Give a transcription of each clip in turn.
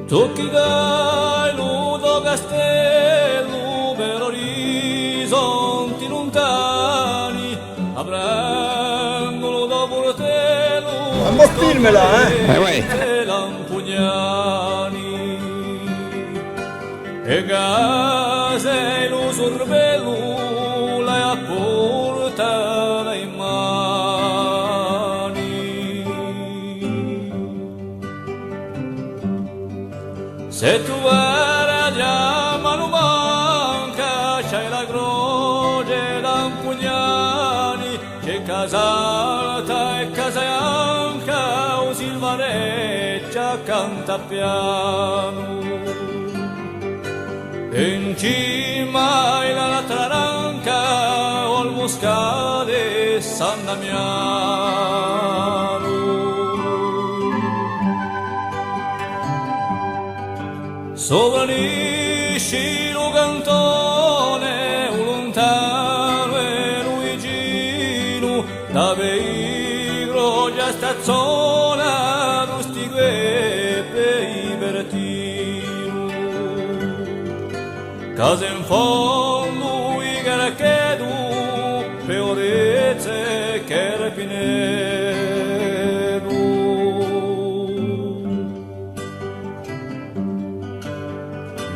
Tocchi dai nudo castello per orizzonti lontani, avranno dopo portello un po' filmela, e lampugnani e case e lo sorvello la portata in mani. Se tu guardi a mano manca c'è la croce d'Ampugnani, c'è Casalta e Casaanca o Silvareggia canta piano. In cima la Taranca o il Moscade San Damiano. Sopra l'iscilo cantone, un lontano e Luigino, da Veigro già stazzona, rustigue per Bertino. Casa in fondo, i carachedu, peorezze che repinedu.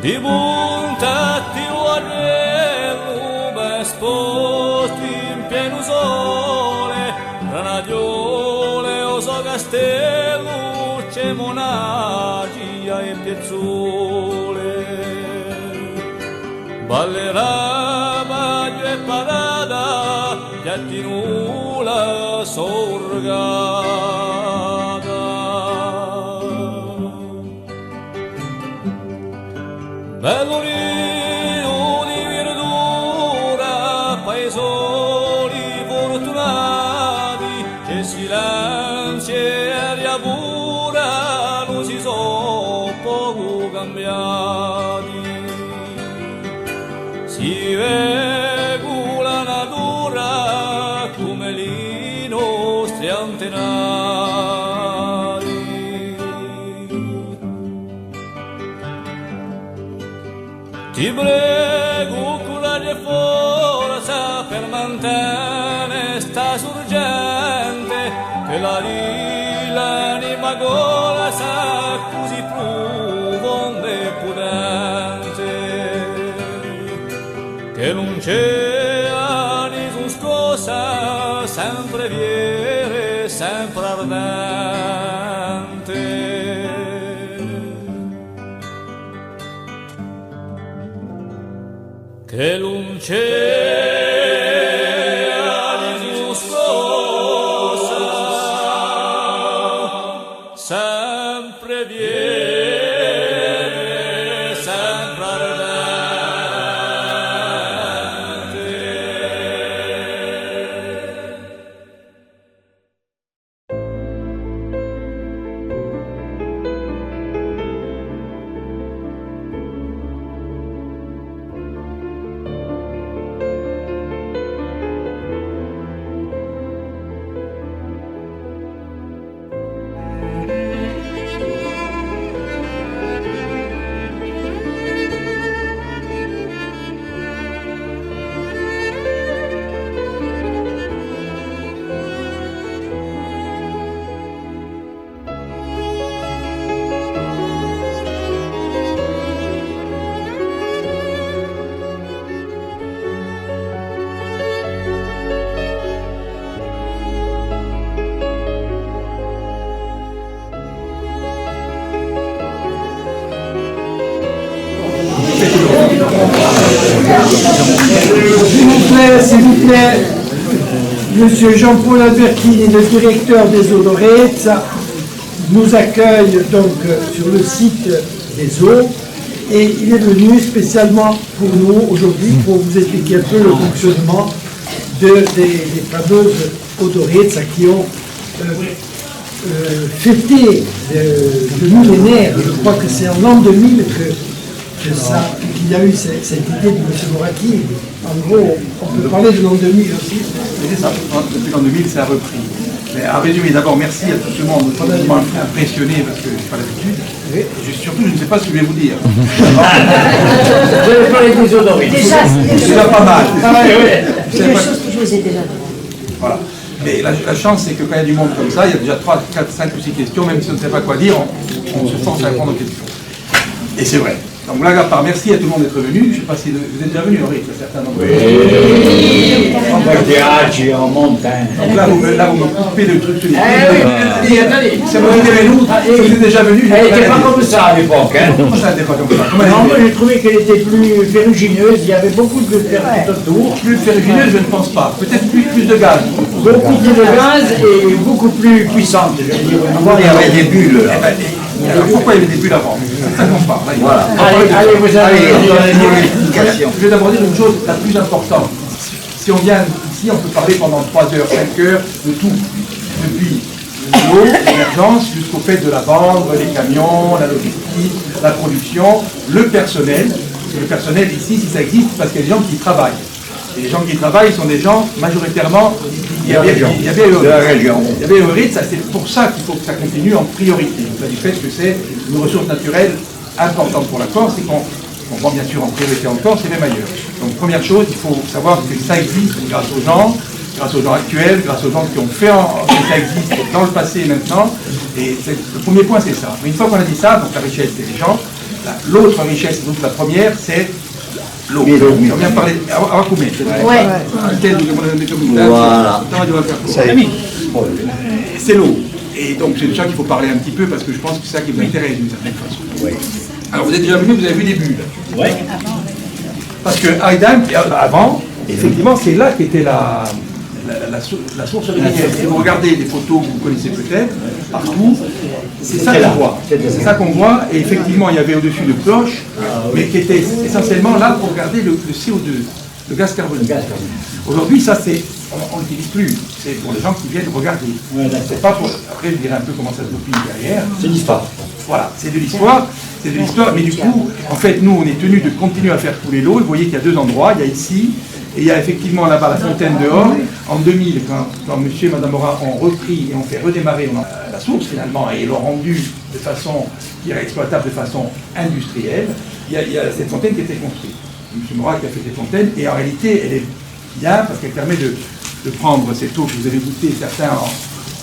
Di buntati guardello, ben sposti in pieno sole, Granagliole o so castello, c'è Monagia e Piezzole. Ballerà Baggio e Parada, Piattinula sorgata. Bello nido di verdura, paesoli fortunati, che silenzio e aria pura non si sono poco cambiati. Si vede la natura come i nostri antenati. Ti prego coraggio e forza per mantenere sta sorgente, che l'anima gola sa così profonda e potente, che non c'è nessun scossa, sempre viere, sempre ardente. Che non c'è nessun scossa, sempre viene, sempre ardente. S'il vous plaît, Monsieur Jean-Paul Albertini, le directeur des eaux d'Orezza, nous accueille donc sur le site des eaux et il est venu spécialement pour nous aujourd'hui pour vous expliquer un peu le fonctionnement des fameuses eaux d'Orezza qui ont fêté le millénaire. Je crois que c'est en l'an 2000 qu'il y a eu cette idée de M. Morati. En gros, on peut parler de l'an 2000 aussi. Depuis l'an 2000, ça a repris. En résumé, d'abord, merci à tout le monde. Je suis impressionné parce que je n'ai pas l'habitude. Et surtout, je ne sais pas ce que je vais vous dire. Vous avez parlé des odorites. C'est déjà pas mal. C'est des choses que je vous ai déjà dit. Voilà. Mais la chance, c'est que quand il y a du monde comme ça, il y a déjà 3, 4, 5 ou 6 questions, même si on ne sait pas quoi dire, on se force à répondre aux questions. Et c'est vrai. Donc blague à part, merci à tout le monde d'être venu. Je ne sais pas si vous êtes déjà venu, Henri, certains d'entre vous. En Verdiaci, en montagne. Donc là, vous me coupez le truc sur les Attendez. Ça me dit, mais nous, vous êtes déjà venu. Elle n'était pas comme ça à l'époque. Comment ça n'était pas comme ça? Comment elle Non, était? moi j'ai trouvé qu'elle était plus ferrugineuse, il y avait beaucoup de fer tout autour, Plus ferrugineuse, je ne pense pas. Peut-être plus de gaz. beaucoup plus de gaz et beaucoup plus puissante, je veux dire. Il y avait des bulles. Alors pourquoi il y avait des bulles avant? C'est ça qu'on parle. Voilà. Allez, vous allez. Je vais d'abord dire une chose la plus importante. Si on vient ici, on peut parler pendant 3 heures, 5 heures de tout. Depuis l'eau, l'émergence, jusqu'au fait de la vendre, les camions, la logistique, la production, le personnel. Et le personnel ici, si ça existe, parce qu'il y a des gens qui y travaillent. Et les gens qui y travaillent sont des gens majoritairement il y avait Eurit, c'est pour ça qu'il faut que ça continue en priorité. Du fait que c'est une ressource naturelle importante pour la Corse et qu'on prend bien sûr en priorité en Corse et même ailleurs. Donc première chose, il faut savoir que ça existe grâce aux gens actuels, grâce aux gens qui ont fait que ça existe dans le passé et maintenant. Et le premier point c'est ça. Mais une fois qu'on a dit ça, donc la richesse c'est les gens, l'autre richesse, donc la première, c'est l'eau. On vient parler à Koumé. Ouais. Voilà. C'est l'eau. Et donc c'est de ça qu'il faut parler un petit peu parce que je pense que c'est ça qui vous intéresse d'une certaine façon. Oui. Alors vous êtes déjà venu, vous avez vu des bulles. Oui. Parce que Haïdam, avant, effectivement, c'est là qu'était la source régulière. Si vous regardez des photos que vous connaissez peut-être, partout, c'est ça qu'on voit. C'est ça qu'on voit, et effectivement, il y avait au-dessus de cloches, mais qui étaient essentiellement là pour garder le CO2, le gaz carbonique. Aujourd'hui, ça, on ne l'utilise plus. C'est pour les gens qui viennent regarder. C'est pas pour... Après, je dirai un peu comment ça se goupille derrière. C'est l'histoire. Voilà, c'est de l'histoire, mais du coup, en fait, nous, on est tenus de continuer à faire couler l'eau. Vous voyez qu'il y a 2 endroits, il y a ici, et il y a effectivement là-bas la fontaine dehors. En 2000, quand monsieur et madame Morat ont repris et ont fait redémarrer la source finalement, et l'ont rendue de façon qui est exploitable de façon industrielle, il y a cette fontaine qui a été construite. Monsieur Morat qui a fait cette fontaine, et en réalité, elle est bien parce qu'elle permet de prendre cette eau que vous avez goûté, certains en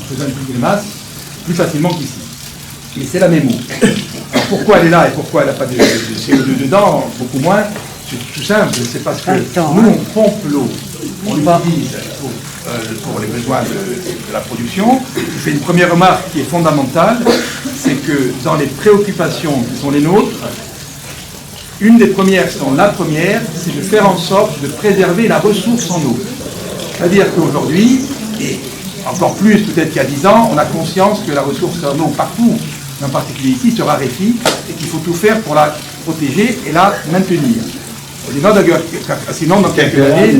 faisant une petite grimace, plus facilement qu'ici. Mais c'est la même eau. Alors pourquoi elle est là et pourquoi elle n'a pas de CO2 dedans, beaucoup moins? C'est tout simple, c'est parce que nous on pompe l'eau, on l'utilise pour les besoins de la production. Je fais une première remarque qui est fondamentale, c'est que dans les préoccupations qui sont les nôtres, une des premières, la première, c'est de faire en sorte de préserver la ressource en eau. C'est-à-dire qu'aujourd'hui, et encore plus peut-être qu'il y a 10 ans, on a conscience que la ressource en eau partout, en particulier ici, se raréfie et qu'il faut tout faire pour la protéger et la maintenir. Sinon, dans quelques années,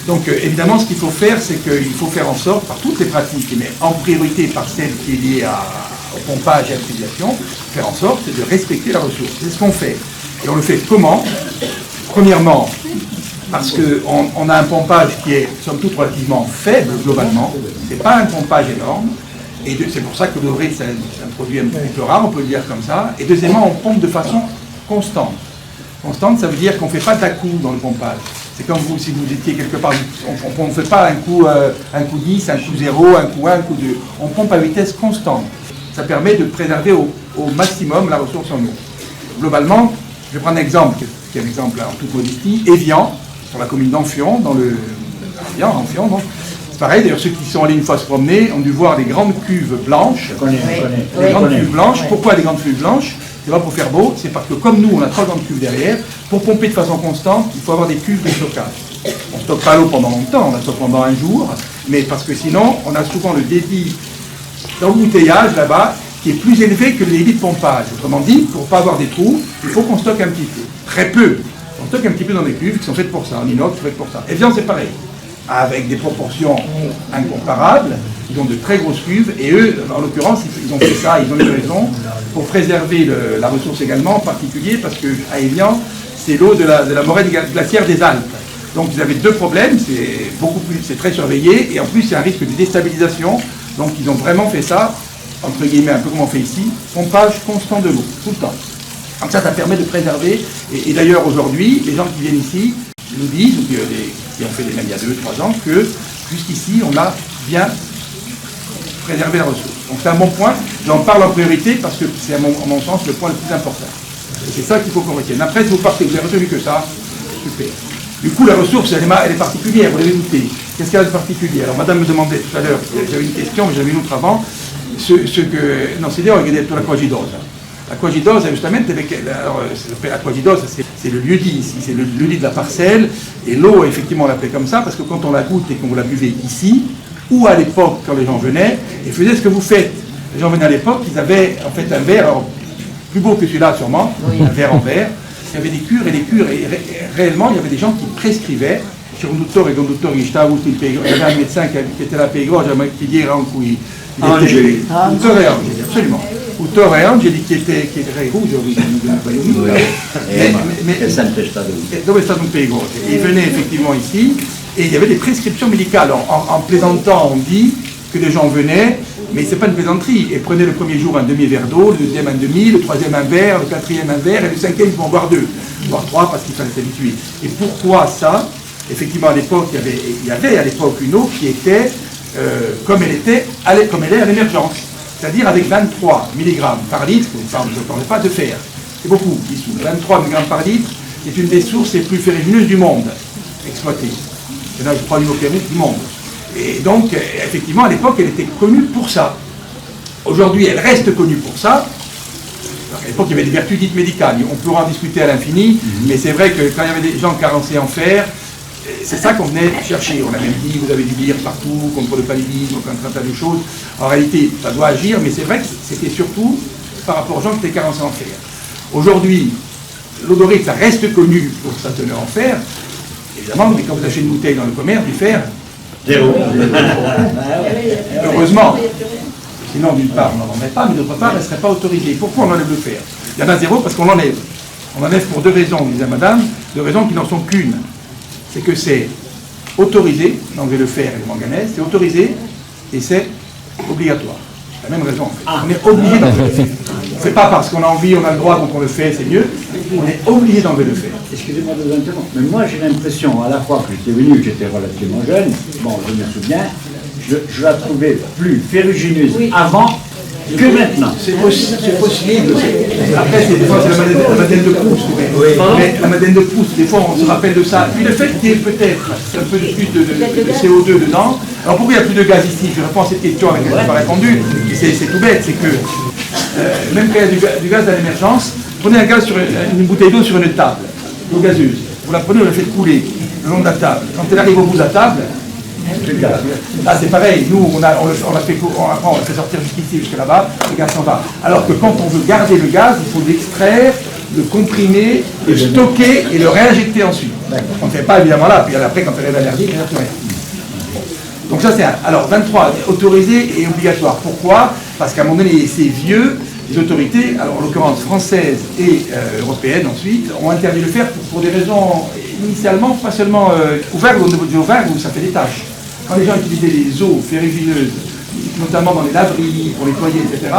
donc évidemment, ce qu'il faut faire, c'est qu'il faut faire en sorte, par toutes les pratiques, mais en priorité par celle qui est liée au pompage et à l'utilisation, faire en sorte de respecter la ressource. C'est ce qu'on fait. Et on le fait comment? Premièrement, parce qu'on a un pompage qui est, somme toute, relativement faible globalement. Ce n'est pas un pompage énorme. Et c'est pour ça que l'eau de c'est un produit un peu rare, on peut le dire comme ça. Et deuxièmement, on pompe de façon constante. Constante, ça veut dire qu'on ne fait pas d'à-coup dans le pompage. C'est comme vous, si vous étiez quelque part, on ne fait pas un coup 10, un coup 0, un coup 1, un coup 2. On pompe à vitesse constante. Ça permet de préserver au maximum la ressource en eau. Globalement, je vais prendre un exemple, qui est un exemple en toute modestie, Évian, sur la commune d'Amphion, dans le... Amphion, donc. C'est pareil, d'ailleurs, ceux qui sont allés une fois se promener ont dû voir des grandes cuves blanches. Des grandes cuves blanches. Pourquoi des grandes cuves blanches? C'est pas pour faire beau, c'est parce que comme nous, on a 3 grandes cuves derrière, pour pomper de façon constante, il faut avoir des cuves de stockage. On ne stocke pas l'eau pendant longtemps, on la stocke pendant un jour, mais parce que sinon, on a souvent le débit d'embouteillage là-bas qui est plus élevé que le débit de pompage. Autrement dit, pour ne pas avoir des trous, il faut qu'on stocke un petit peu. Très peu. On stocke un petit peu dans des cuves qui sont faites pour ça, en inox, faites pour ça. Et bien, c'est pareil. Avec des proportions incomparables, ils ont de très grosses cuves, et eux, en l'occurrence, ils ont fait ça, ils ont eu raison, pour préserver la ressource également, en particulier parce que à Évian, c'est l'eau de la moraine glaciaire des Alpes, Donc vous avez deux problèmes, c'est très surveillé, et en plus c'est un risque de déstabilisation. Donc ils ont vraiment fait ça, entre guillemets, un peu comme on fait ici, pompage constant de l'eau, tout le temps. Donc ça permet de préserver, et d'ailleurs aujourd'hui, les gens qui viennent ici nous disent, ou qui ont fait des même il y a 2-3 ans, que jusqu'ici on a bien préservé la ressource. Donc c'est un bon point, j'en parle en priorité parce que c'est à mon sens le point le plus important. Et c'est ça qu'il faut qu'on retienne. Après, si vous partez, vous avez retenu que ça, super. Du coup, la ressource, elle est particulière, vous l'avez noté. Qu'est-ce qu'elle a de particulier? Alors, madame me demandait tout à l'heure, j'avais une question, mais j'avais une autre avant, non, c'est dire, regardez, la coagidosa. La coagidosa, justement, la coagidosa, c'est le lieu-dit ici, c'est le lieu-dit de la parcelle, et l'eau, effectivement, on l'appelait comme ça, parce que quand on la goûte et qu'on vous la buvez ici, ou à l'époque, quand les gens venaient, ils faisaient ce que vous faites. Les gens venaient à l'époque, ils avaient en fait un verre, alors, plus beau que celui-là sûrement, un verre en verre, il y avait des cures, et réellement, il y avait des gens qui prescrivaient. C'era un dottore che il y avait un médecin qui était là à Pegogia, qui dire Angeli, dottore Angeli, absolument. Dottore Angeli qui était rouge, oui, mais dove è stato un Pegogia. Il venait effectivement ici, et il y avait des prescriptions médicales. En plaisantant, on dit que les gens venaient, mais ce n'est pas une plaisanterie. Et prenaient le premier jour un demi-verre d'eau, le deuxième un demi, le troisième un verre, le quatrième un verre, et le cinquième ils vont en boire 2, voire 3 parce qu'il fallait s'habituer. Et pourquoi ça? Effectivement, à l'époque, il y avait à l'époque une eau qui était comme elle est à l'émergence, c'est-à-dire avec 23 mg par litre, je ne parlais pas de fer, c'est beaucoup, 23 mg par litre, c'est une des sources les plus ferrugineuses du monde, exploitée. C'est là, je crois, l'hypothermie du monde. Et donc, effectivement, à l'époque, elle était connue pour ça. Aujourd'hui, elle reste connue pour ça. À l'époque, il y avait des vertus dites médicales. On pourra en discuter à l'infini, mais c'est vrai que quand il y avait des gens carencés en fer, c'est ça qu'on venait chercher. On a même dit, vous avez du lire partout, contre le paludisme, contre un tas de choses. En réalité, ça doit agir, mais c'est vrai que c'était surtout par rapport aux gens qui étaient carencés en fer. Aujourd'hui, l'odorite, ça reste connu pour sa teneur en fer, évidemment, mais quand vous achetez une bouteille dans le commerce, du fer, zéro. Heureusement. Sinon, d'une part, on n'en enlève pas, mais d'autre part, elle ne serait pas autorisée. Pourquoi on enlève le fer? Il y en a zéro parce qu'on l'enlève. On l'enlève pour 2 raisons, disait madame, 2 raisons qui n'en sont qu'une. C'est que c'est autorisé, d'enlever le fer et le manganèse, c'est autorisé et c'est obligatoire. C'est la même raison. On est obligé d'enlever le fer. On ne fait pas parce qu'on a envie, on a le droit, donc on le fait, c'est mieux. On est obligé d'enlever le fer. Excusez-moi de vous interrompre, mais moi j'ai l'impression, à la fois que j'étais venu, j'étais relativement jeune, bon, je me souviens, je la trouvais plus ferrugineuse avant que maintenant. C'est possible. Après, des fois, c'est la Madeleine de Proust. Mais la Madeleine de Proust, des fois, on se rappelle de ça. Puis le fait qu'il y ait peut-être un peu plus de CO2 dedans. Alors pourquoi il n'y a plus de gaz ici? Je réponds à cette question à laquelle je n'ai pas répondu. C'est tout bête, c'est que même quand il y a du gaz à l'émergence, prenez un gaz sur une bouteille d'eau sur une table, d'eau gazeuse. Vous la prenez, vous la faites couler le long de la table. Quand elle arrive au bout de la table, là c'est pareil, nous on fait sortir jusqu'ici, jusque là-bas, le gaz s'en va. Alors que quand on veut garder le gaz, il faut l'extraire, le comprimer, le stocker et le réinjecter ensuite. On ne fait pas évidemment là, puis après quand on a l'allergie, il n'y a plus rien. Donc ça c'est un. Alors 23, autorisé et obligatoire. Pourquoi? Parce qu'à un moment donné, c'est vieux. Les autorités, alors en l'occurrence françaises et européennes ensuite, ont interdit de le faire pour des raisons initialement pas seulement ouvertes au niveau du vin où ça fait des taches. Quand les gens utilisaient les eaux ferrugineuses, notamment dans les laveries, pour nettoyer, etc.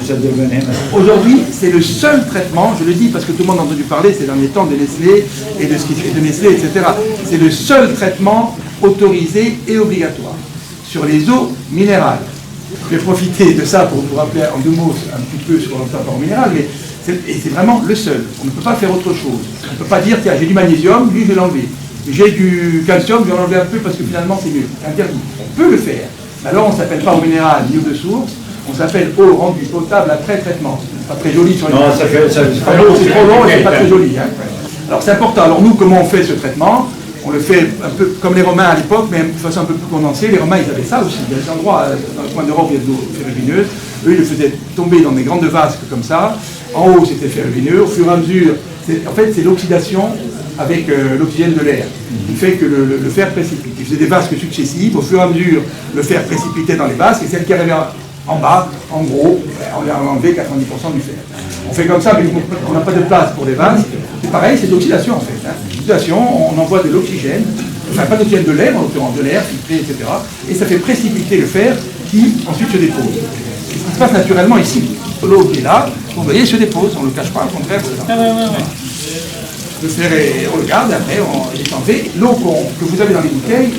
Ça devenait. Aujourd'hui, c'est le seul traitement, je le dis parce que tout le monde a entendu parler ces derniers temps de Nestlé et de ce qui fait de Nestlé, etc. C'est le seul traitement autorisé et obligatoire sur les eaux minérales. Je vais profiter de ça pour vous rappeler en 2 mots un petit peu sur l'emploi par eau minérale, mais c'est vraiment le seul. On ne peut pas faire autre chose. On ne peut pas dire, tiens, j'ai du magnésium, lui je vais l'enlever. J'ai du calcium, je vais l'enlever un peu parce que finalement c'est mieux. C'est interdit. On peut le faire. Alors on ne s'appelle pas eau minérale ni eau de source, on s'appelle eau rendue potable après traitement. C'est pas très joli sur les. Non, ça fait. C'est trop long et c'est pas très joli. Hein. Alors c'est important. Alors nous, comment on fait ce traitement? On le fait un peu comme les Romains à l'époque, mais de façon un peu plus condensée. Les Romains, ils avaient ça aussi. Il y a des endroits dans le coin d'Europe où il y a de l'eau ferrugineuse. Eux, ils le faisaient tomber dans des grandes vasques comme ça. En haut, c'était ferrugineux. Au fur et à mesure, en fait, c'est l'oxydation avec l'oxygène de l'air qui fait que le fer précipite. Ils faisaient des vasques successives. Au fur et à mesure, le fer précipitait dans les vasques. Et celle qui arrivait en bas, en gros, on a enlevé 90% du fer. On fait comme ça, mais on n'a pas de place pour les vasques. C'est pareil, c'est de l'oxydation en fait. Hein. situation, on envoie de l'oxygène, enfin pas d'oxygène, de l'air, en l'occurrence de l'air, filtré, etc. Et ça fait précipiter le fer qui ensuite se dépose. C'est ce qui se passe naturellement ici. L'eau qui est là, vous voyez, se dépose, on ne le cache pas, au contraire, c'est là. Le fer, on le garde, et après, il est enlevé. L'eau que vous avez dans les bouteilles,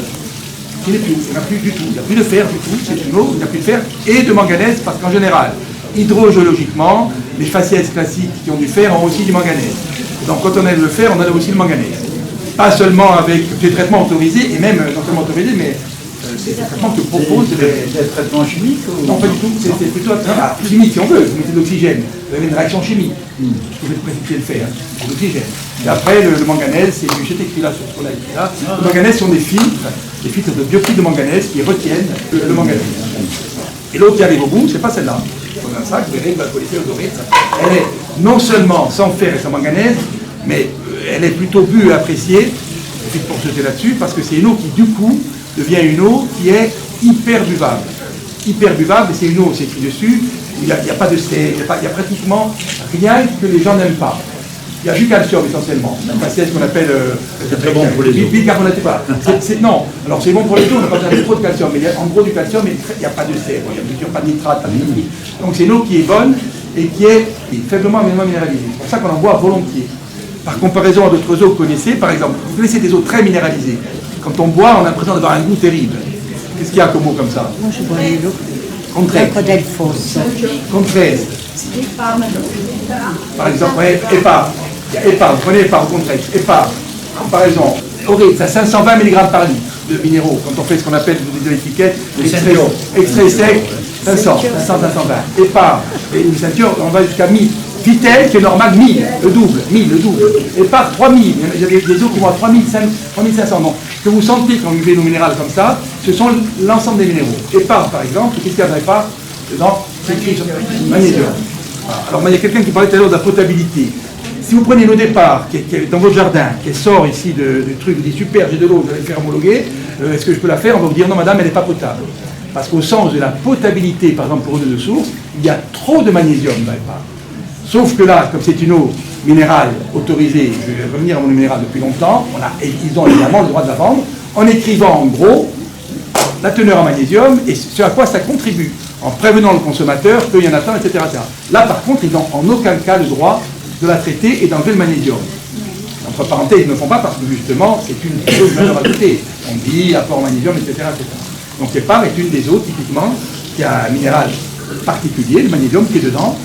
il n'est plus, il n'y en a plus du tout. Il n'y a plus de fer du tout, c'est une eau, il n'y a plus de fer et de manganèse, parce qu'en général, hydrogéologiquement, les faciès classiques qui ont du fer ont aussi du manganèse. Donc quand on enlève le fer, on enlève aussi le manganèse. Pas seulement avec des traitements autorisés, et même non seulement autorisés, mais c'est des traitements que proposent Des traitements chimiques ou... Non, pas du tout, c'est plutôt chimique si on veut. Vous mettez de l'oxygène, vous avez une réaction chimique. Vous pouvez précipiter le fer, c'est l'oxygène. Et après, le manganèse, c'est du j'ai écrit là sur ce qu'on a écrit là. Le manganèse sont des filtres de bioxyde de manganèse qui retiennent le manganèse. Et l'eau qui arrive au bout, c'est pas celle-là. On a un sac, vous verrez, vous la connaissez, vous aurez. Elle est non seulement sans fer et sans manganèse, mais elle est plutôt bue et appréciée, pour jeter là-dessus, parce que c'est une eau qui, du coup, devient une eau qui est hyper buvable. Hyper buvable, et c'est une eau, c'est écrit dessus, il n'y a pas de sel, il y a pratiquement rien que les gens n'aiment pas. Il y a du calcium essentiellement, c'est ce qu'on appelle c'est très bon pour les os. bicarbonaté. Non, alors c'est bon pour les os, on n'a pas besoin de trop de calcium, mais il y a en gros du calcium, mais il n'y a pas de sel, il n'y a pas de nitrate, pas de nitrite. Donc c'est une eau qui est bonne et qui est faiblement minéralisée. C'est pour ça qu'on en boit volontiers. Par comparaison à d'autres eaux que vous connaissez, par exemple, vous connaissez des eaux très minéralisées. Quand on boit, on a l'impression d'avoir un goût terrible. Qu'est-ce qu'il y a comme eau comme ça? Moi, je bois l'eau. Contraire. Delfos. Contraire. Par exemple, ouais, épar. Il y a épar, vous prenez épar au contraire. Épar, comparaison. Orite, à 520 mg par litre de minéraux. Quand on fait ce qu'on appelle de l'étiquette, extrait sec, 500, 520. Épar, et une ceinture, on va jusqu'à 1000. Vitel, qui est normal, 1000, le double. Épar, 3000. Il y a des eaux qui vont à 3500. Donc, ce que vous sentez quand vous buvez l'eau minérale comme ça, ce sont l'ensemble des minéraux. Épar, par exemple, qu'est-ce qu'il y a dans l'épar? Dedans, c'est écrit sur magnésium. Voilà. Alors, il y a quelqu'un qui parlait tout à l'heure de la potabilité. Si vous prenez l'eau départ, qui est dans votre jardin, qui sort ici de trucs, vous dites super, j'ai de l'eau, je vais le faire homologuer, est-ce que je peux la faire? On va vous dire non, madame, elle n'est pas potable. Parce qu'au sens de la potabilité, par exemple pour eau de source, il y a trop de magnésium dans l'épar. Sauf que là, comme c'est une eau minérale autorisée, je vais revenir à mon eau minérale depuis longtemps, ils ont évidemment le droit de la vendre, en écrivant en gros la teneur en magnésium et ce à quoi ça contribue, en prévenant le consommateur qu'il y en a tant, etc. Là, par contre, ils n'ont en aucun cas le droit de la traiter et d'enlever le magnésium. Entre parenthèses, ils ne le font pas parce que justement, c'est une chose de valeur ajoutée. On dit apport en magnésium, etc. Donc l'épar est une des eaux, typiquement, qui a un minéral particulier, le magnésium qui est dedans.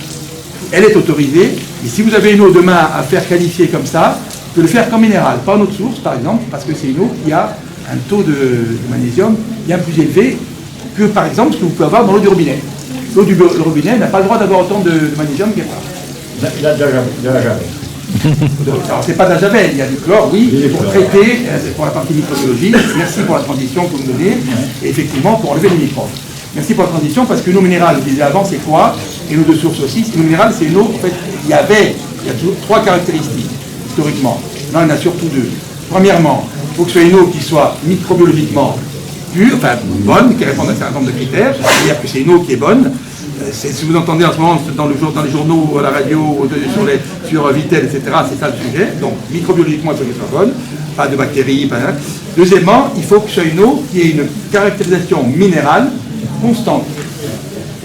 Elle est autorisée, et si vous avez une eau demain à faire qualifier comme ça, vous pouvez le faire comme minéral, pas en eau de source par exemple, parce que c'est une eau qui a un taux de magnésium bien plus élevé que par exemple ce que vous pouvez avoir dans l'eau du robinet. L'eau du robinet n'a pas le droit d'avoir autant de magnésium qu'il y a pas. Il y a de la javel. Alors c'est pas de la javel, il y a du chlore, oui, pour traiter, pour la partie microbiologie. Merci pour la transition que vous me donnez, et effectivement pour enlever les microbes. Merci pour la transition, parce qu'une eau minérale, je disais avant, c'est quoi? Et l'eau de source aussi. Une eau minérale, c'est une eau, en fait, il y a toujours trois caractéristiques, historiquement. Là, il y en a surtout deux. Premièrement, il faut que ce soit une eau qui soit microbiologiquement pure, enfin bonne, qui réponde à un certain nombre de critères. C'est-à-dire que c'est une eau qui est bonne. Si vous entendez en ce moment dans les journaux, à la radio, sur Vitel, etc., c'est ça le sujet. Donc, microbiologiquement, il faut qu'elle soit bonne. Pas de bactéries, pas de... Deuxièmement, il faut que ce soit une eau qui ait une caractérisation minérale constante.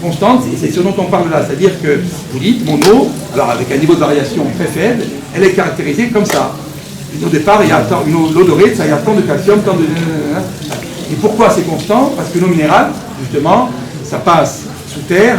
Constante, c'est ce dont on parle là, c'est-à-dire que vous dites, mon eau, alors avec un niveau de variation très faible, elle est caractérisée comme ça. Au départ, il y a une eau dorée, ça, il y a tant de calcium, tant de... Et pourquoi c'est constant? Parce que l'eau minérale, justement, ça passe sous terre,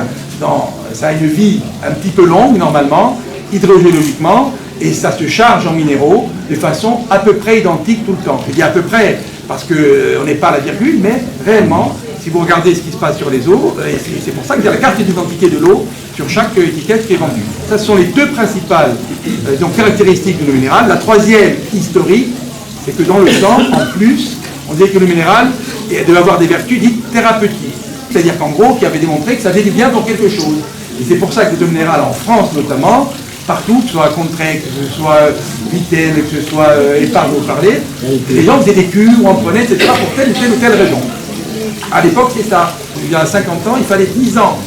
ça a une vie un petit peu longue normalement, hydrogéologiquement, et ça se charge en minéraux de façon à peu près identique tout le temps. Je dis à peu près, parce qu'on n'est pas à la virgule, mais réellement, si vous regardez ce qui se passe sur les eaux, c'est pour ça que j'ai la carte d'identité de l'eau sur chaque étiquette qui est vendue. Ça, ce sont les deux principales caractéristiques de l'eau minérale. La troisième, historique, c'est que dans le temps, en plus, on disait que le minéral devait avoir des vertus dites thérapeutiques. C'est-à-dire qu'en gros, qui avait démontré que ça faisait du bien pour quelque chose. Et c'est pour ça que l'eau minérale, en France notamment, partout, que ce soit à Contrec, que ce soit Vitel, que ce soit Épargne au parler, les gens faisaient des cures ou en prenaient, etc. pour telle ou telle raison. À l'époque, c'est ça. Il y a 50 ans, il fallait 10 ans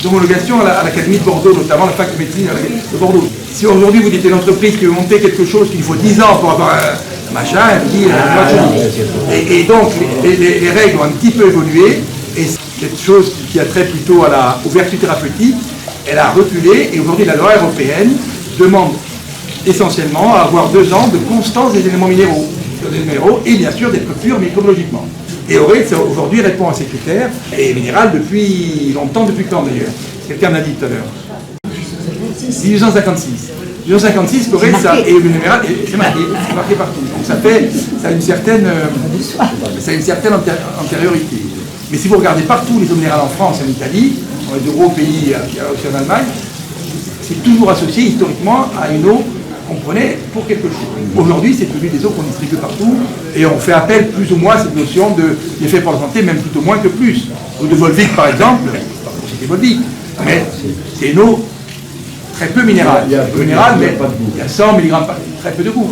d'homologation à l'Académie de Bordeaux, notamment la fac de médecine de Bordeaux. Si aujourd'hui vous dites une entreprise qui veut monter quelque chose qu'il faut 10 ans pour avoir un machin, elle dit et donc les règles ont un petit peu évolué, et cette chose qui a trait plutôt aux vertus thérapeutiques, elle a reculé, et aujourd'hui la loi européenne demande essentiellement à avoir 2 ans de constance des éléments minéraux, et bien sûr d'être pur microbiologiquement. Et Oretz aujourd'hui répond à ces critères, et minéral depuis longtemps, depuis quand d'ailleurs? Quelqu'un m'a dit tout à l'heure. 1856. 1856, Oretz et le minéral, c'est marqué partout. Donc ça a une certaine antériorité. Mais si vous regardez partout les eaux minérales en France et en Italie, dans les 2 gros pays aussi en Allemagne, c'est toujours associé historiquement à une eau qu'on prenait pour quelque chose. Aujourd'hui, c'est devenu des eaux qu'on distribue partout, et on fait appel plus ou moins à cette notion d'effet pour la santé, même tout au moins que plus. L'eau de Volvic, par exemple, c'était Volvic, mais c'est une eau très peu minérale. Minérale, mais il y a 100 mg, très peu de goût.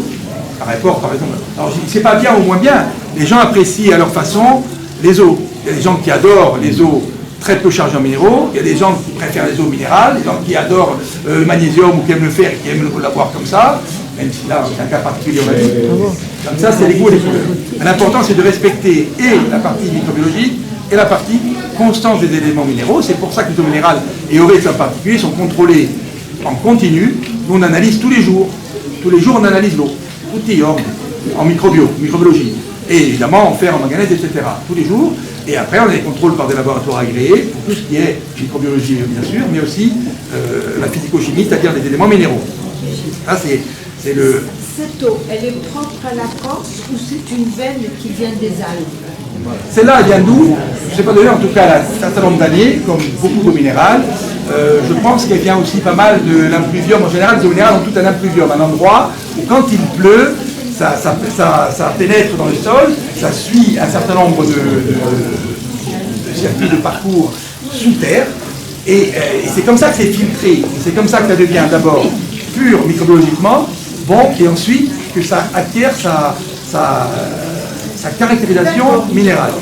Par rapport, par exemple. Alors, c'est pas bien ou moins bien. Les gens apprécient à leur façon les eaux. Il y a des gens qui adorent les eaux très peu chargées en minéraux, il y a des gens qui préfèrent les eaux minérales, des gens qui adorent le magnésium ou qui aiment le fer et qui aiment la boire comme ça, même si là, c'est un cas particulier, on a vu. Comme ça, c'est les goûts et les couleurs. L'important, c'est de respecter et la partie microbiologique et la partie constance des éléments minéraux. C'est pour ça que les eaux minérales, et Oretz en particulier, sont contrôlées en continu. Nous, on analyse tous les jours. Tous les jours, on analyse l'eau. Tout y en microbiologie. Et évidemment, en fer, en manganèse, etc. Tous les jours. Et après, on a des contrôles par des laboratoires agréés pour tout ce qui est microbiologie, bien sûr, mais aussi la physico-chimie, c'est-à-dire les éléments minéraux. Ça, c'est le... Cette eau, elle est propre à la Corse ou c'est une veine qui vient des Alpes? Celle-là, elle vient d'où? Je ne sais pas d'ailleurs, en tout cas, elle a un certain nombre d'années, comme beaucoup d'eau minérale. Je pense qu'elle vient aussi pas mal de l'impluvium. En général, les eaux minérales ont tout un impluvium, un endroit où quand il pleut, ça pénètre dans le sol, ça suit un certain nombre de circuits de parcours sous terre, et c'est comme ça que c'est filtré, c'est comme ça que ça devient d'abord pur microbiologiquement, bon, et ensuite que ça acquiert sa caractérisation minérale.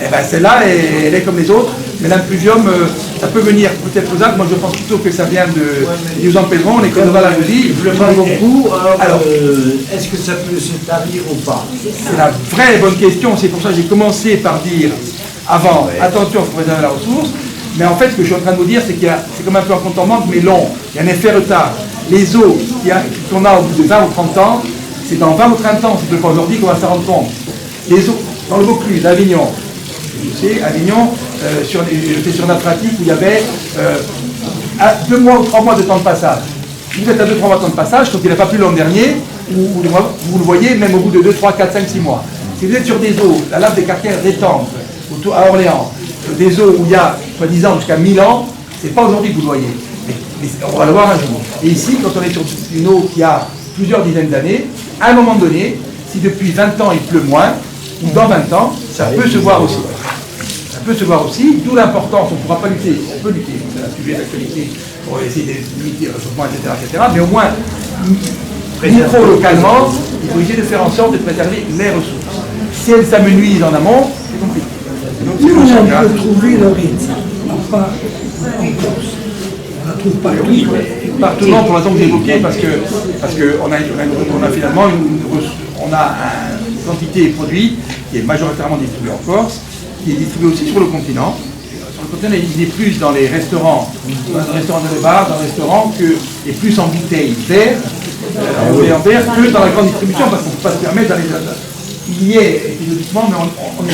Et bien celle-là, elle est comme les autres, mais l'impluvium, ça peut venir peut-être aux Alpes. Moi je pense plutôt que ça vient de Nous en Pédron, on est comme Val Argoudy. Je le parle beaucoup, alors est-ce que ça peut se tarir ou pas? C'est la vraie bonne question, c'est pour ça que j'ai commencé par dire avant, attention, il faut préserver la ressource, mais en fait ce que je suis en train de vous dire, c'est c'est comme un peu un compte en banque, mais long, il y a un effet retard. Les eaux qu'on a au bout de 20 ou 30 ans, c'est dans 20 ou 30 ans, c'est pas aujourd'hui qu'on va s'en rendre compte. Les eaux, dans le Vaucluse, d'Avignon, je sais, Avignon, j'étais sur une pratique où il y avait 2 mois ou 3 mois de temps de passage. Si vous êtes à 2-3 mois de temps de passage, donc il n'a pas plu l'an dernier, vous le voyez même au bout de 2, 3, 4, 5, 6 mois. Si vous êtes sur des eaux, la lave des calcaires d'Étampes, à Orléans, des eaux où il y a, soi-disant, jusqu'à 1000 ans, c'est pas aujourd'hui que vous le voyez. Mais on va le voir un jour. Et ici, quand on est sur une eau qui a plusieurs dizaines d'années, à un moment donné, si depuis 20 ans il pleut moins, ou dans 20 ans, ça peut se voir aussi. Ça peut se voir aussi, d'où l'importance, on ne pourra pas lutter, on peut lutter, c'est un sujet d'actualité pour essayer de limiter le réchauffement, etc., mais au moins, micro-localement, il faut essayer de faire en sorte de préserver les ressources. Si elles s'amenuisent en amont, c'est compliqué. Donc, Où on peut trouver l'Oretz? Pas en Corse. On la trouve partout. Partout, non, pour la raison que vous évoquez, parce qu'on a finalement une quantité de produits qui est majoritairement distribuée en Corse, qui est distribuée aussi sur le continent. Sur le continent, il est plus dans les restaurants, dans les bars, dans les restaurants, et plus en bouteilles vertes, en verre, que dans la grande distribution, parce qu'on ne peut pas se permettre d'aller là. Il y est épisodiquement, mais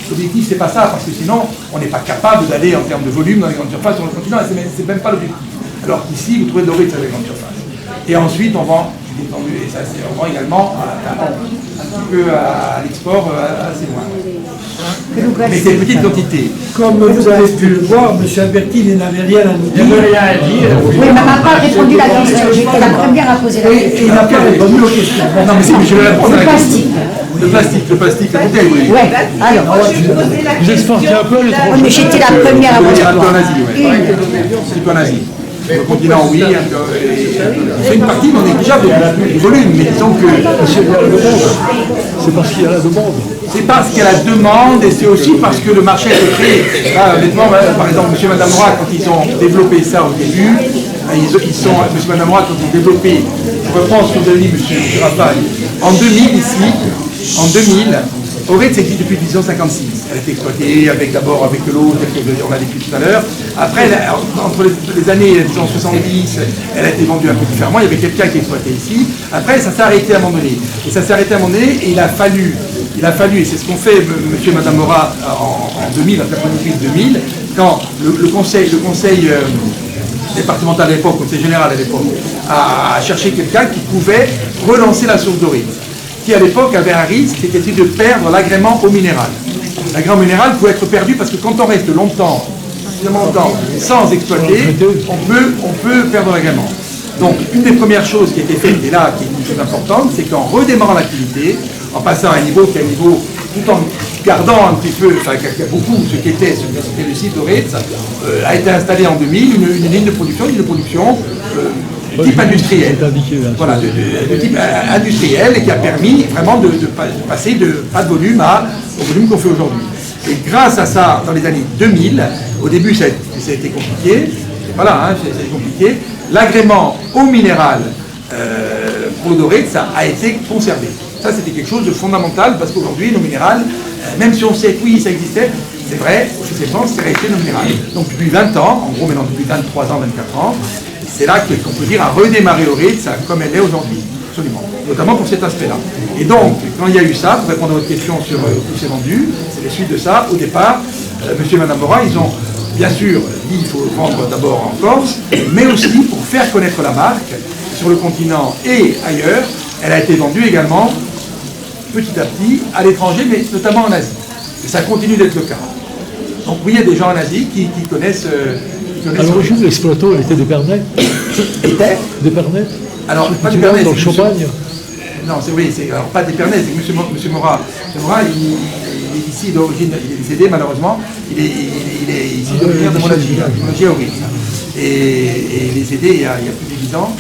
l'objectif c'est pas ça, parce que sinon on n'est pas capable d'aller en termes de volume dans les grandes surfaces sur le continent, et c'est même pas l'objectif. Alors qu'ici, vous trouvez de l'Oretz sur les grandes surfaces. Et ensuite, on vend, et ça c'est on vend également un petit peu à l'export assez loin. Mais c'est une petite quantité. Comme vous avez pu le voir, M. Albertini n'avait rien à nous dire. Il n'y avait rien à dire. Oui, mais m'a pas répondu à la question. J'étais la première à poser la Et question. il n'a pas répondu aux questions. Non, mais je vais répondre à la question. Le plastique. La bouteille, oui. Ouais, alors. Vous exportez un peu les Oui, mais j'étais la première à On va poser dire la un peu en question. Asie, oui. Un petit peu en Asie. Sur le continent, oui. On fait une partie, mais on est déjà de volume. Mais disons que C'est parce qu'il y a la demande. C'est parce qu'il y a la demande et c'est aussi parce que le marché est créé. Là, honnêtement, par exemple, M. et Mme Roy, quand ils ont développé ça au début, M. et Mme Roy, quand ils ont développé, je reprends ce que vous avez dit, M. Raphaël, en 2000 ici, en 2000, Oretz existe depuis 1856. Elle a été exploitée d'abord avec l'eau, tel qu'on a dit tout à l'heure. Après, entre les années 1970, elle a été vendue un peu différemment. Il y avait quelqu'un qui exploitait ici. Après, ça s'est arrêté à un moment donné. Et ça s'est arrêté à un moment donné, et il a fallu, et c'est ce qu'ont fait monsieur et madame Morat en 2000, en 98-2000, quand le conseil départemental à l'époque, le conseil général à l'époque, a cherché quelqu'un qui pouvait relancer la source d'Oretz, qui à l'époque avait un risque, c'était de perdre l'agrément au minéral. L'agrément minéral pouvait être perdu parce que quand on reste longtemps, suffisamment longtemps, sans exploiter, on peut perdre l'agrément. Donc, une des premières choses qui a été faite, et là, qui est une chose importante, c'est qu'en redémarrant l'activité, en passant à un niveau qui est un niveau, tout en gardant un petit peu, enfin, qui a beaucoup ce qu'était le site d'Oretz, a été installé en 2000, une ligne de production, de type industriel. Voilà, de type industriel, et qui a permis vraiment de passer de pas de volume au volume qu'on fait aujourd'hui. Et grâce à ça, dans les années 2000, au début ça a été compliqué, voilà, hein, c'est compliqué, l'agrément au minéral pour Oretz, ça a été conservé. Ça, c'était quelque chose de fondamental, parce qu'aujourd'hui, l'eau minérale, même si on sait que oui, ça existait, c'est vrai, officiellement, c'est resté l'eau minérale. Donc depuis 20 ans, en gros maintenant depuis 23 ans, 24 ans, c'est là qu'on peut dire à redémarrer Oretz comme elle est aujourd'hui, absolument, notamment pour cet aspect-là. Et donc, quand il y a eu ça, pour répondre à votre question sur où c'est vendu, c'est les suites de ça, au départ, monsieur et madame Morat, ils ont bien sûr dit qu'il faut vendre d'abord en Corse, mais aussi pour faire connaître la marque sur le continent et ailleurs, elle a été vendue également petit à petit à l'étranger, mais notamment en Asie. Et ça continue d'être le cas. Donc oui, il y a des gens en Asie qui connaissent... À l'origine, l'exploitant était d'Épernay. D'Épernay. Alors, pas d'Épernay, dans le Champagne. Non, c'est oui, alors pas d'Épernay, c'est que monsieur Morat. M. Morat, il est ici d'origine, il est décédé malheureusement, il est ici d'origine de Monaghi à Oretz. Et il est décédé il y a plus de 10 ans.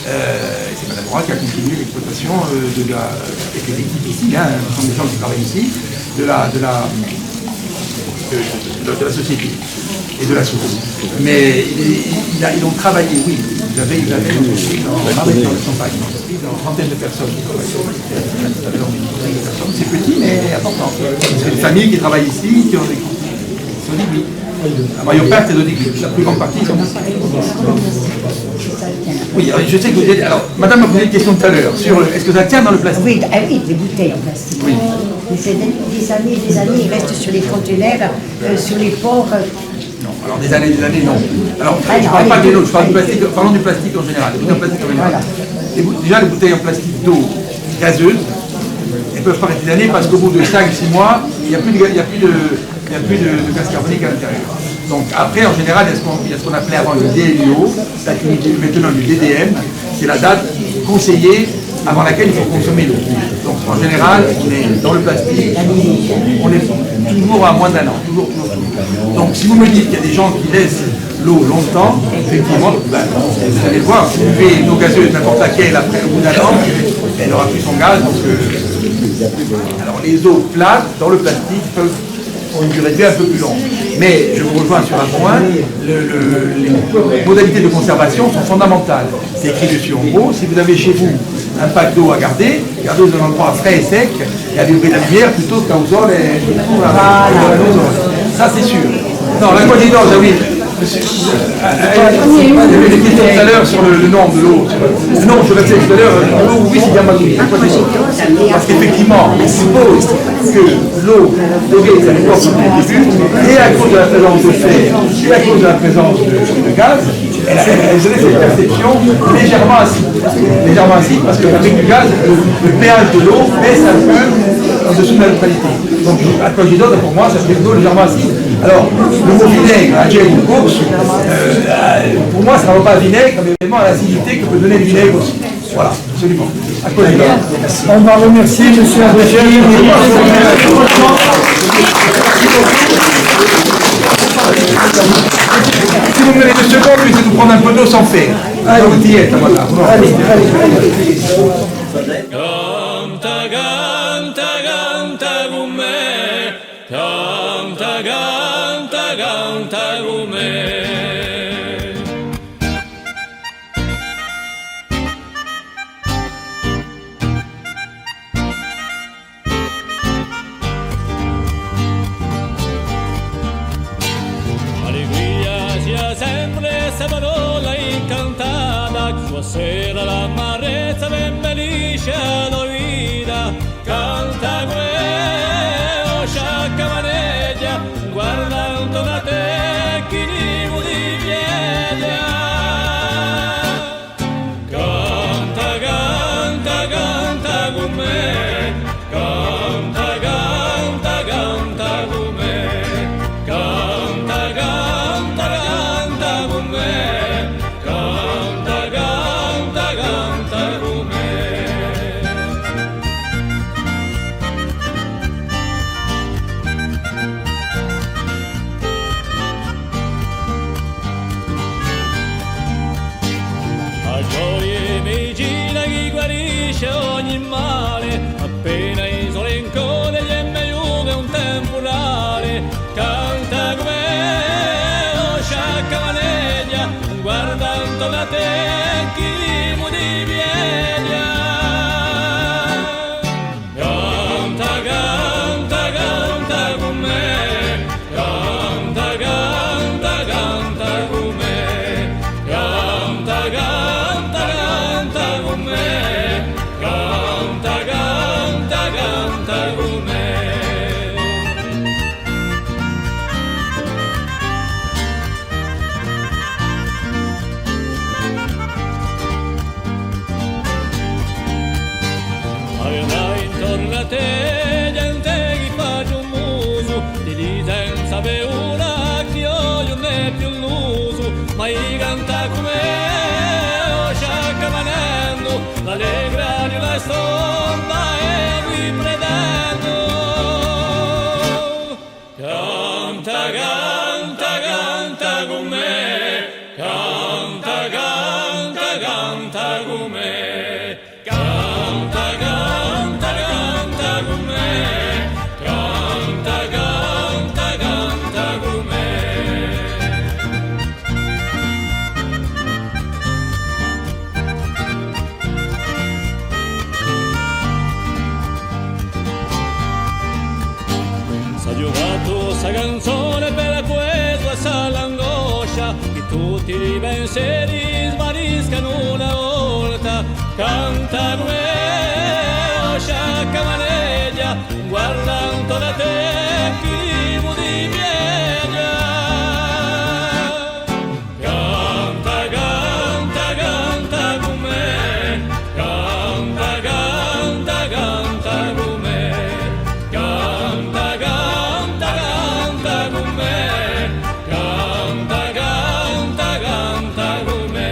C'est Mme Morat qui a continué l'exploitation de l'équipe ici, hein, ce sont des gens qui travaillent ici, de la société et de la source. Mais ils ont travaillé, oui, ils avaient une entreprise dans le Champagne, une entreprise dans une trentaine de personnes qui travaillent. C'est petit mais important. C'est une famille qui travaille ici, qui ont des oui. La majeure partie de la plus grande partie sont oui, je sais que vous êtes... Alors, madame m'a posé une question tout à l'heure sur est-ce que ça tient dans le plastique? Oui, les bouteilles en plastique. Oui. Mais c'est des années, ils restent sur les conteneurs, sur les ports. Non, alors des années, non. Alors, je ne parle pas de l'eau, je parle du plastique, parlons du plastique en général, des bouteilles en plastique en général. Voilà. Déjà, les bouteilles en plastique d'eau gazeuse, elles peuvent pas rester des années parce qu'au bout de 5-6 mois, il n'y a plus de gaz carbonique à l'intérieur. Donc après, en général, il y a ce qu'on appelait avant le DLUO, maintenant le DDM, c'est la date conseillée avant laquelle il faut consommer l'eau. Donc en général, on est dans le plastique, on est toujours à moins d'1 an, toujours. Donc si vous me dites qu'il y a des gens qui laissent l'eau longtemps, effectivement, vous allez le voir, si vous buvez une eau gazeuse n'importe laquelle, après au bout d'1 an, elle n'aura plus son gaz. Donc, alors les eaux plates dans le plastique ont une durée de vie un peu plus longue. Mais je vous rejoins sur un point, les modalités de conservation sont fondamentales. C'est écrit dessus en gros, si vous avez chez vous un pack d'eau à garder, gardez-le dans un endroit frais et sec et allumez la lumière plutôt qu'à aux heures ça c'est sûr. Non, la quantité d'eau, oui. Il y avait des questions tout à l'heure sur le nom de l'eau. Non, je l'ai dit tout à l'heure, l'eau, oui, c'est bien Yamamouri. Parce qu'effectivement, on suppose que l'eau dorée, à l'époque, au début, et à cause de la présence de fer, et à cause de la présence de gaz, elle donnait cette perception légèrement acide. Légèrement acide, parce qu'avec du gaz, le pH de l'eau baisse un peu en dessous de la neutralité. Donc, à quoi j'ai d'autre, pour moi, ça fait de l'eau légèrement acide. Alors, le mot vinaigre, à Jane Course, pour moi, ça ne va pas à vinaigre, mais vraiment à l'acidité que peut donner le vinaigre aussi. Voilà, absolument. À quoi j'ai d'autre. On va remercier M. Abdelkrim. Si vous me donnez 2 secondes, je vais vous prendre un peu d'eau sans faire. Allez, voilà. Allez. Canta, canta, sera l'amarezza ben felice l'oida, canta come sciacca maneggia, guardando da te chi di pieglia. Canta, canta, canta con me, canta, canta, canta con me, canta, canta, canta con me, canta, canta, canta con me. A gioie medicina chi guarisce ogni male, appena i sole in code gli è meglio che un temporale. Canta come sciacca maneggia, guardando da te chi di pieglia. Canta, canta, canta con me, canta, canta, canta con me, canta, canta, canta con me, canta, canta, canta con me. Aveva intorno a te gente che fa un muso, di lì senza paura che io non è più l'uso, ma i canta come sciacca manendo, l'allegra di la stonda e qui predendo. Canta, canta, canta con me, canta, canta, canta con me, canta, canta, canta con me, canta, canta, canta con me. S'ha giocato sta canzone per questa sa l'angoscia, che tutti i pensieri svaniscano una volta. Canta come sciacca maneggia, guardando da te chi di pieglia. Canta, canta, canta con me, canta, canta, canta con me, canta, canta, canta con me, canta, canta, canta con me.